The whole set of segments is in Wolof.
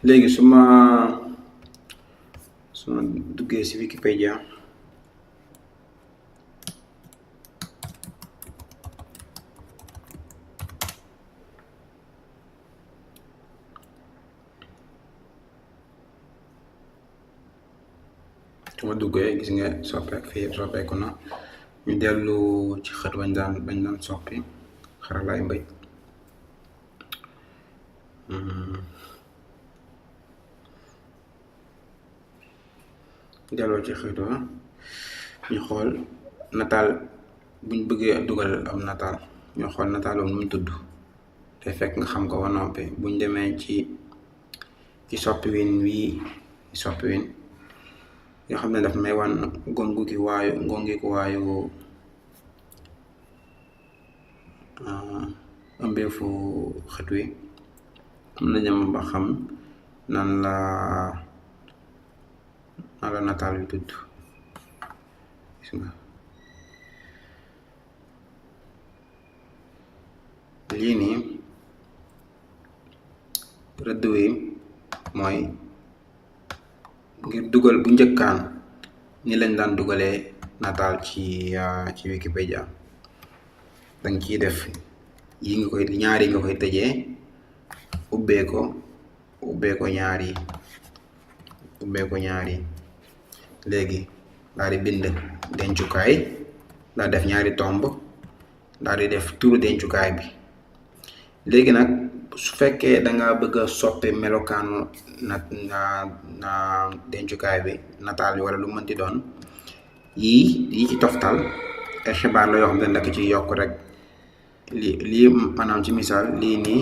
léegi su ma duggee si wikipedia su ma duggee gis nga soppeek fii yëpp soppeeku na. ñu dellu ci xët bañ daan soppi xaralaay mbay. delloo ci xët wa ñu xool nataal buñ bëggee dugal am nataal ñu xool nataaloom nu mu tudd te fekk nga xam ko ba noppi. buñ demee ci soppi win nga xam ne daf may wan ngongi ko waayu ëmbeefu xët wi. am na ñam ba xam nan la nataal bi tudd. gis nga lii nii rëdd wi mooy ngir dugal bu njëkkaan ni lañ daan dugalee nataal ci wikipedia. danga ciy def ñaari nga koy tëjee ubbee ko ñaari léegi daal di bind dencukaay, daal def ñaari tomb, daal di def turu dencukaay bi. léegi nag su fekkee da nga bëgg a soppi melokaanu na dencukaay bi nataal bi wala lu mënti doon, yi ci toftal ay xibaar la yoo xam ne nag ci yokk rek. lii maanaam ci misaal lii nii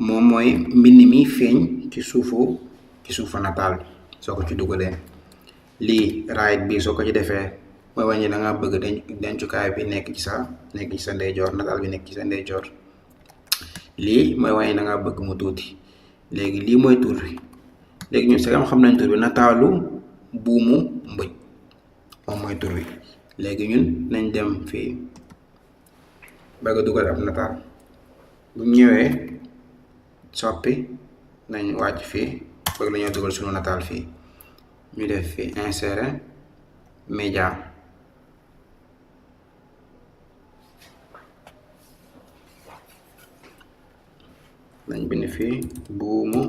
moom mooy mbind mi feeñ ci suufu nataal bi soo ko ci dugalee. lii right bi soo ko ci defee mooy wàññi da nga bëgg dencukaay bi nekk ci sa ndeyjoor, nataal bi nekk ci sa ndeyjoor. lii mooy wàññi da nga bëgg mu tuuti. léegi lii mooy tur bi. léegi ñun segam xam nañ tur bi, nataalu buumu mbëj moom mooy tur bi. léegi ñun nañ dem fii bëgg a dugal ab nataal. bu ñëwee soppi nañ wàcc fii bëgg nañoo dugal suñu nataal fii, ñu def fii insérer média. nañ bind fii buumu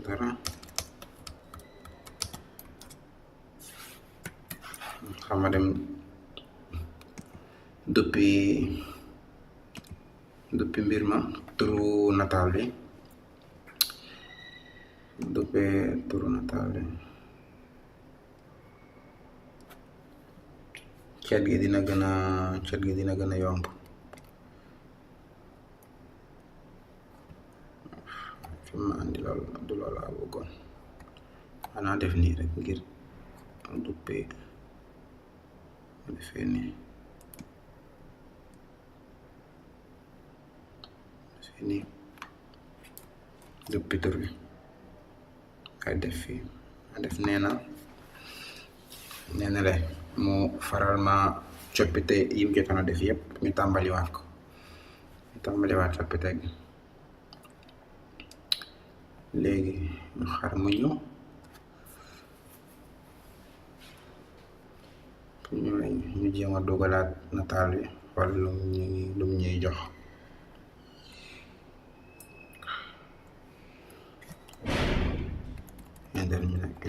dara xama dem duppi mbir ma turu nataal bi, cet gi dina gën a yomb. fi ma andi loolu du loolu laa bëggoon, xanaa def nii rek ngir duppi defee nii duppi tur bi ay def fii a def neena le mu faral ma coppite yim jotoon a def yëpp. ñu tàmbaliwaat coppite gi. léegi ñu xar mu ñu jéem a dugalaat nataal bi wala lu ñuy jox.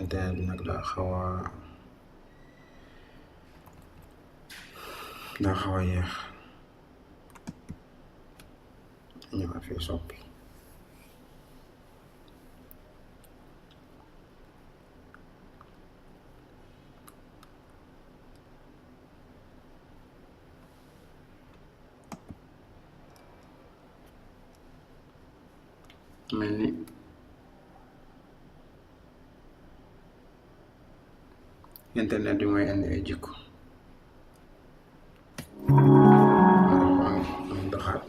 internet bi nag daa xaw a yeex. ñu ko fi soppi. mel ni internet bi mooy indi ay jikko. doxaat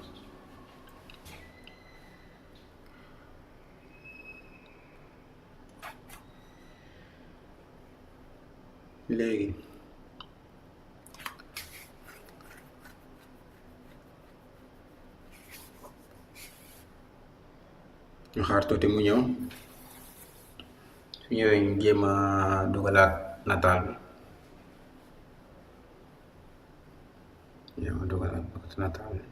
ñu xaar tuuti mu ñëw. Su ñëwee ñu jéem a dugalaat nataal bi. jéem a dugalaat nataal bi.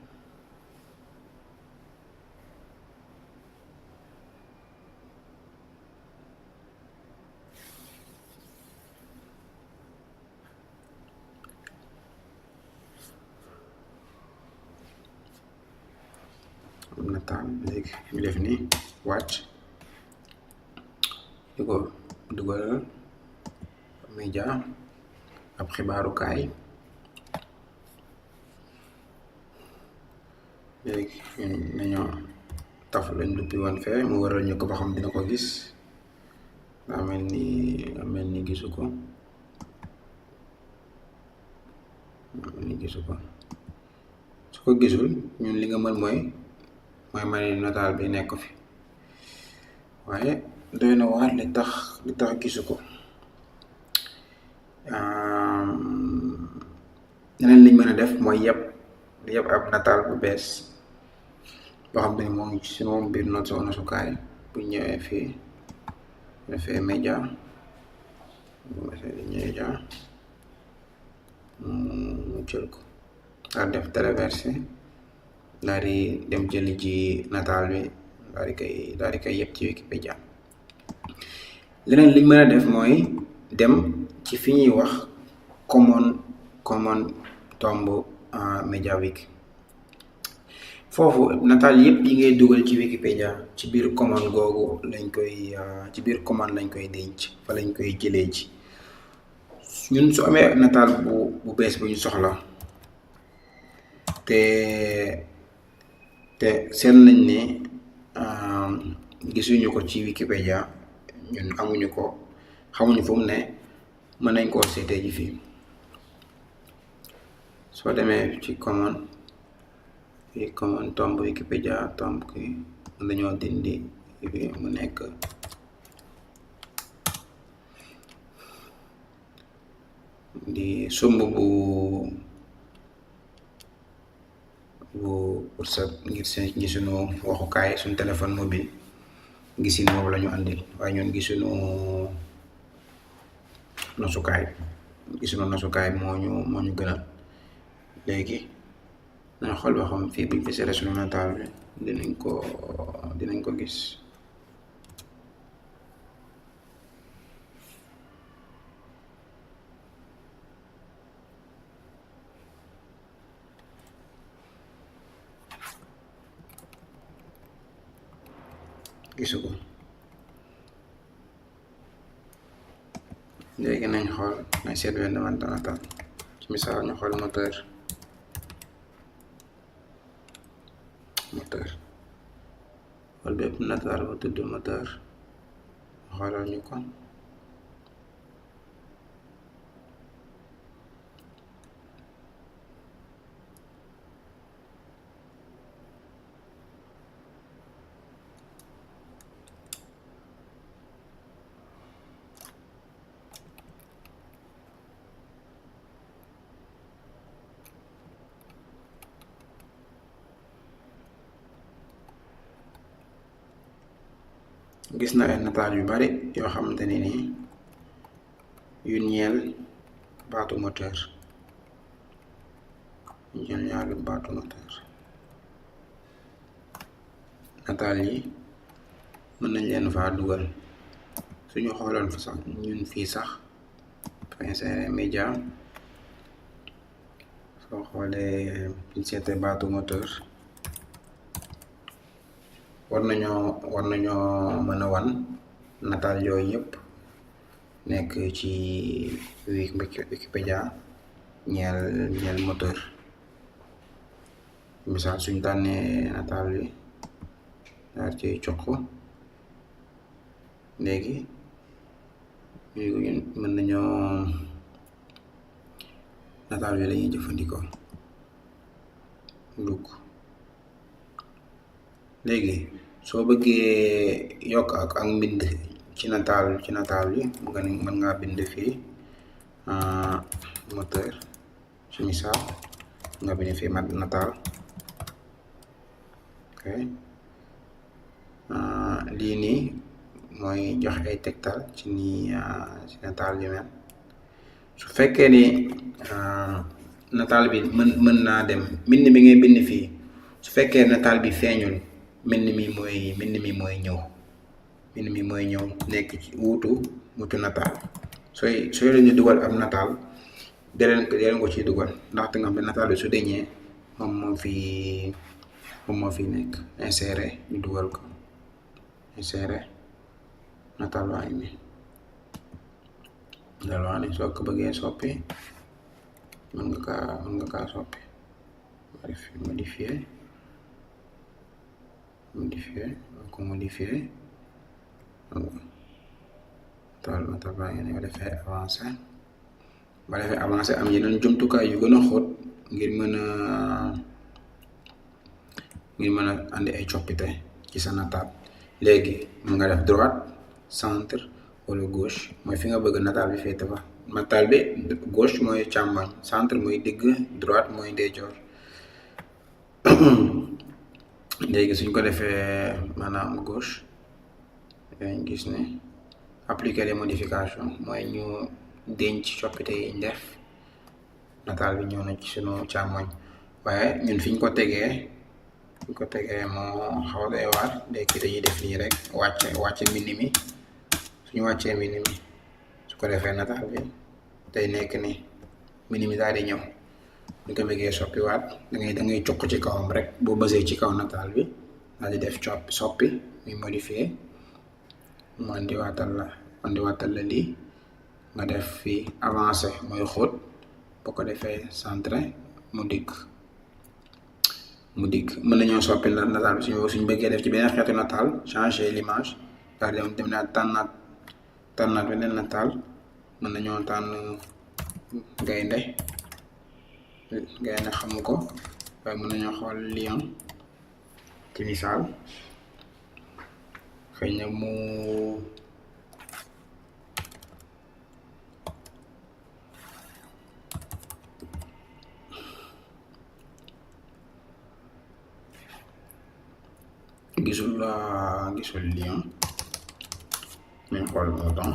nataal léegi ñu def ni wàcc di ko dugal média ab xibaarukaay. léegi nañoo taf lañ duppi woon fee mu waral ñu ko ba xam dina ko gis. daa mel ni gisu ko. su ko gisul ñun li nga mën mooy ma ne nataal bi nekk fi, waaye doy na waar li tax gisu ko. leneen liñ mën a def mooy yëpp ab nataal bu bees boo xam ne moo ngi ci moom biir nosukaay. bu ñëwee fii defee média mu jël ko daal def traversé daal di dem jëli ji nataal bi daal di koy yëpp ci wikipedia. leneen liñ mën a def mooy dem ci fi ñuy wax common tomb media wiki. foofu nataal yëpp yi ngay dugal ci wikipedia ci biir common googu lañ koy denc, fa lañ koy jëlee ji. ñun su amee nataal bu bees bu ñu soxla te seet nañ ne gisuñu ko ci wikipedia, ñun xamuñu fu mu ne, mën nañ koo seetee ji fii. soo demee ci common tomb wikipedia tomb ki mën nañoo dindi bi mu nekk di somb bu pour sa ngir ñi sunu waxukaay suñu téléphone mobile gisin moom la ñu andil, waaye ñun gisuñu nosukaay moo ñu gënal. léegi nañ xool ba xam fii buñ fi seere suñu nataal bi dinañ ko gis. gisu ko. léegi nañ seet wenn nataal. ci misaal ñu xool moteur xool bépp nataal bu tudd moteur xoolal ñu ko. gis na ay nataal yu bari yoo xamante ne nii yu ñeel baatu moteur. nataal yi mën nañ leen faa dugal suñu xooloon fa sax ñun fii sax insérer média. soo xoolee biñ seete baatu moteur war nañoo mën a wan nataal yooyu yëpp nekk ci wikipedia ñeel moteur. misaal suñ tànnee nataal bi daal ci coq léegi mën nañoo nataal bi lañuy jëfandikoo dugg. léegi soo bëggee yokk ak mbind ci nataal bi mën ngaa bind fii moteur. ci misaal nga bind fii nataal. ok lii nii mooy jox ay tegtal ci nii ci nataal bi mel. su fekkee ni nataal bi mën naa dem mbind mi ngay bind fii su fekkee nataal bi feeñul mbind mi mooy ñëw nekk ci wutu nataal. sooy leen di dugal ab nataal deleen ko ciy dugal ndaxte nga xam ne nataal bi su deñee moom moo fi nekk. insérer ñu dugal ko insérer nataal waa ngi nii dalwaa ne soo ko bëggee soppi mën nga kaa soppi modifier nataal baa ngi nii ba defee avancé am yeneen jumtukaay yu gën a xóot ngir mën a andi ay coppite ci sa nataal. léegi mën nga def droite centre wala gauche mooy fi nga bëgg nataal bi féete fa. nataal bi gauche mooy càmmoñ, centre mooy digg, droite mooy ndeyjoor. léegi suñ ko defee maanaam gauche dañ gis ne appliquer les modifications mooy ñu denc coppite yi ñu def. nataal bi ñëw na ci sunu càmmoñ waaye ñun fiñ ko tegee moo xaw a doy waar. léegi dañuy def nii rek wàcce mbind mi. suñu wàccee mbind mi su ko defee nataal bi day nekk ni mbind mi daal di ñëw. ñu ko bëggee soppiwaat da ngay cuq ci kawam rek boo bësee ci kaw nataal bi daal di def soppi muy modifier mu andiwaatal la lii nga def fii avancé mooy xóot boo ko defee centré mu dikk mën nañoo soppi nataal bi suñu bëggee def ci beneen xeetu nataal changer l'image daal dem naa tànnaat beneen nataal. mën nañoo tànn gaynde xamu ko waaye mën nañoo xool lion ci misaal xëy na mu gisul lion nañ xool mouton.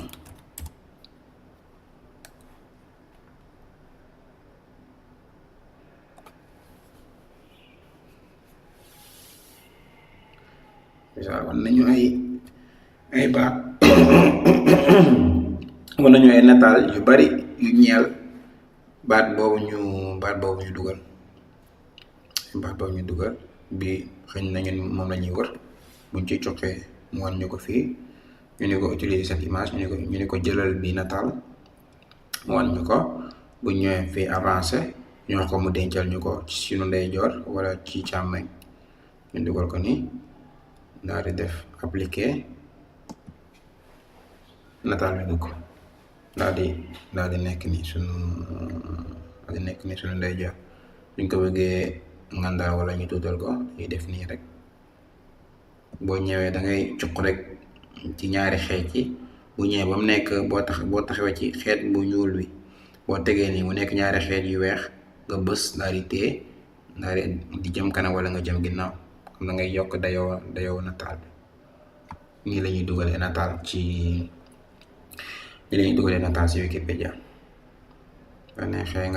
wan nañu ay baat wan nañu ay nataal yu bari yu ñeel baat boobu ñu dugal bi xëñ nañu moom la ñuy wër. buñ ci coxee mu wan ñu ko fii ñu ne ko utiliser cette image ñu ne ko jëlal bi nataal mu wan ñu ko. buñ ñëwee fii avancé ñu wax ko mu dencal ñu ko ci sunu ndeyjoor wala ci càmmoñ ñu dugal ko nii daal di def appliquer nataal bi dugg daal di nekk ni sunu ndeyjoor. buñ ko bëggee ngandal wala ñu tuutal ko dañuy def nii rek. boo ñëwee da ngay cuq rek ci ñaari xeet yi bu ñëwee ba mu nekk boo taxawee ci xeet bu ñuul bi boo tegee nii mu nekk ñaari xeet yu weex nga bës daal di téye daal di jëm kanam wala nga jëm ginnaaw. da ngay yokk dayoo nataal bi. nii la ñuy dugalee nataal ci Wikipedia. ba neexee nga